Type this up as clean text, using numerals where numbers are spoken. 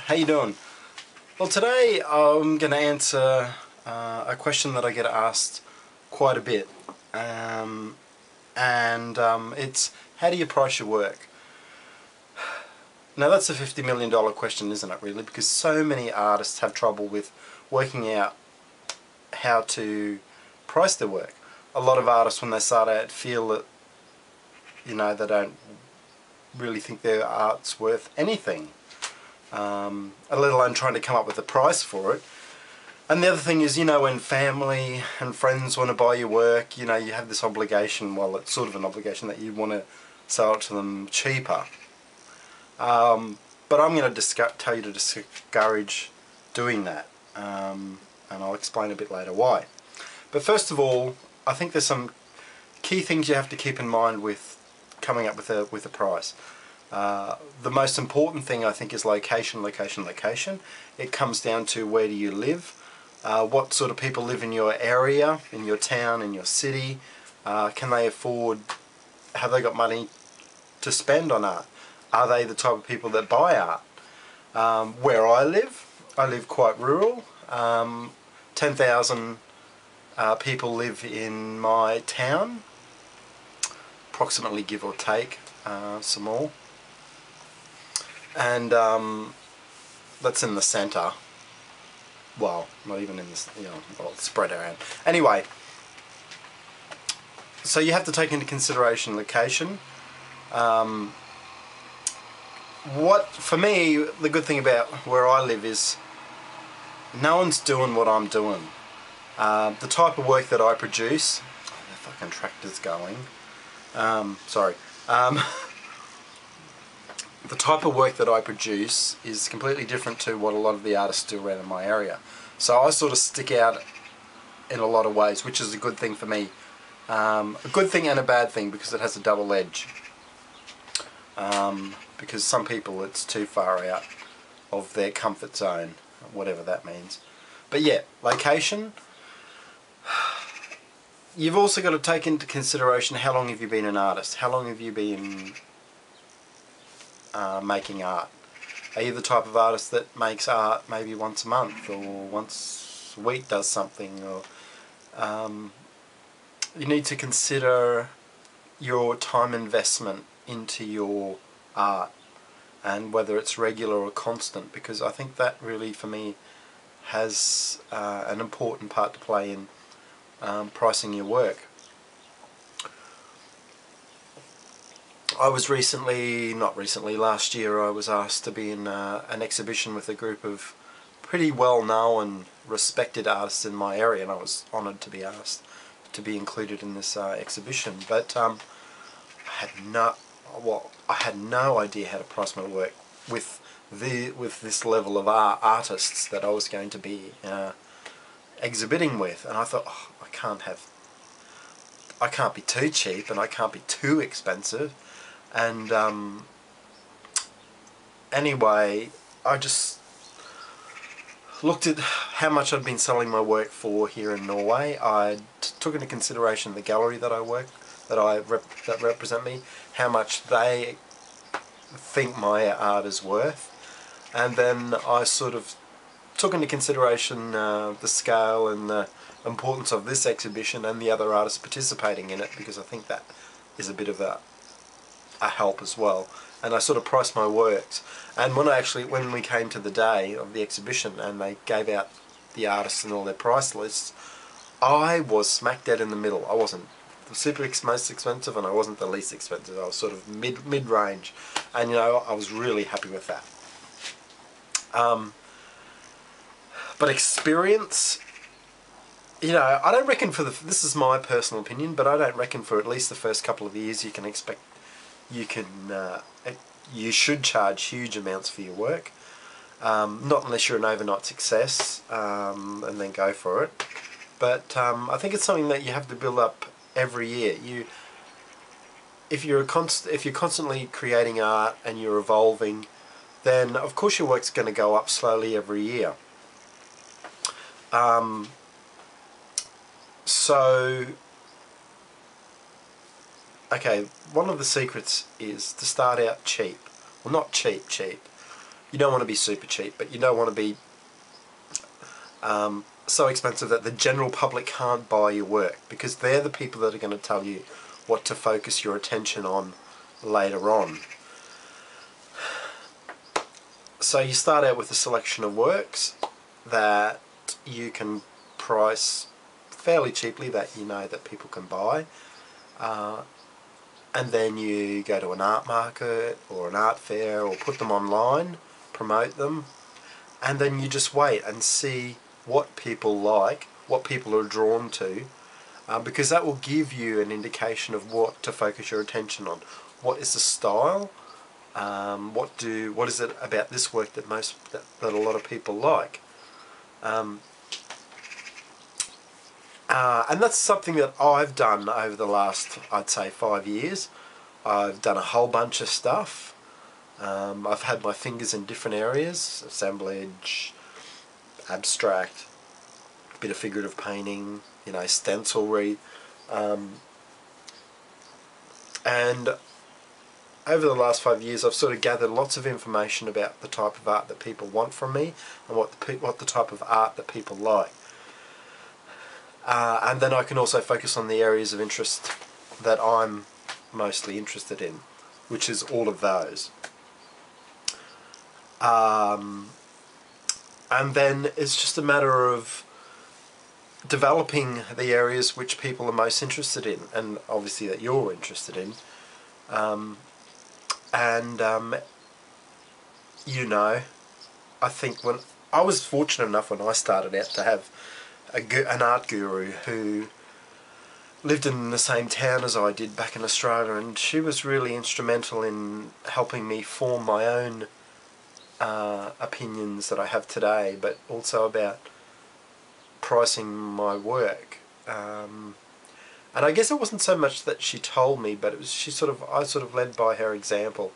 How you doing? Well, today I'm going to answer a question that I get asked quite a bit, it's how do you price your work? Now that's a $50 million question, isn't it, really? Because so many artists have trouble with working out how to price their work. A lot of artists, when they start out, feel that, they don't really think their art's worth anything, let alone trying to come up with a price for it. And the other thing is, when family and friends want to buy your work, you have this obligation, well, it's sort of an obligation that you want to sell it to them cheaper. But I'm going to tell you to discourage doing that, and I'll explain a bit later why. But first of all, I think there's some key things you have to keep in mind with coming up with a price. The most important thing, I think, is location, location, location. It comes down to where do you live, what sort of people live in your area, in your town, in your city. Can they afford, have they got money to spend on art? Are they the type of people that buy art? Where I live quite rural. 10,000 people live in my town, approximately, give or take, some more. And that's in the centre. Well, not even in this, well, it's spread around. Anyway, so you have to take into consideration location. For me, the good thing about where I live is no one's doing what I'm doing. The type of work that I produce, the fucking tractor's going. Sorry. The type of work that I produce is completely different to what a lot of the artists do around in my area. So I sort of stick out in a lot of ways, which is a good thing for me. A good thing and a bad thing, because it has a double edge. Because some people, it's too far out of their comfort zone, whatever that means. But yeah, location. You've also got to take into consideration how long have you been an artist? How long have you been making art? Are you the type of artist that makes art maybe once a month or once a week, does something? Or you need to consider your time investment into your art and whether it's regular or constant, because I think that really, for me, has an important part to play in pricing your work. I was last year I was asked to be in an exhibition with a group of pretty well-known, respected artists in my area, and I was honoured to be asked to be included in this exhibition. But I had no idea how to price my work with this level of artists that I was going to be exhibiting with, and I thought, oh, I can't be too cheap and I can't be too expensive. And anyway, I just looked at how much I'd been selling my work for here in Norway. I took into consideration the gallery that I work, that represent me, how much they think my art is worth, and then I sort of took into consideration the scale and the importance of this exhibition and the other artists participating in it, because I think that is a bit of a help as well. And I sort of priced my works. And when we came to the day of the exhibition and they gave out the artists and all their price lists, I was smack dead in the middle. I wasn't the most expensive and I wasn't the least expensive. I was sort of mid-range, and I was really happy with that. But experience, I don't reckon this is my personal opinion, but I don't reckon for at least the first couple of years you should charge huge amounts for your work. Not unless you're an overnight success, and then go for it. But I think it's something that you have to build up every year. If you're constantly creating art and you're evolving, then of course your work's going to go up slowly every year. Okay, one of the secrets is to start out cheap. Well, not cheap. you don't want to be super cheap, but you don't want to be so expensive that the general public can't buy your work, because they're the people that are going to tell you what to focus your attention on later on. So you start out with a selection of works that you can price fairly cheaply, that you know that people can buy, and then you go to an art market or an art fair or put them online, promote them, and then you just wait and see what people like, what people are drawn to, because that will give you an indication of what to focus your attention on. What is the style? What is it about this work that a lot of people like? And that's something that I've done over the last, I'd say, 5 years. I've done a whole bunch of stuff. I've had my fingers in different areas: assemblage, abstract, a bit of figurative painting, stencilry, and over the last 5 years I've sort of gathered lots of information about the type of art that people want from me, and what the type of art that people like. And then I can also focus on the areas of interest that I'm mostly interested in, which is all of those. And then it's just a matter of developing the areas which people are most interested in, and obviously that you're interested in. I think when I was fortunate enough when I started out to have an art guru who lived in the same town as I did back in Australia, and she was really instrumental in helping me form my own opinions that I have today, but also about pricing my work. And I guess it wasn't so much that she told me, but it was I sort of led by her example.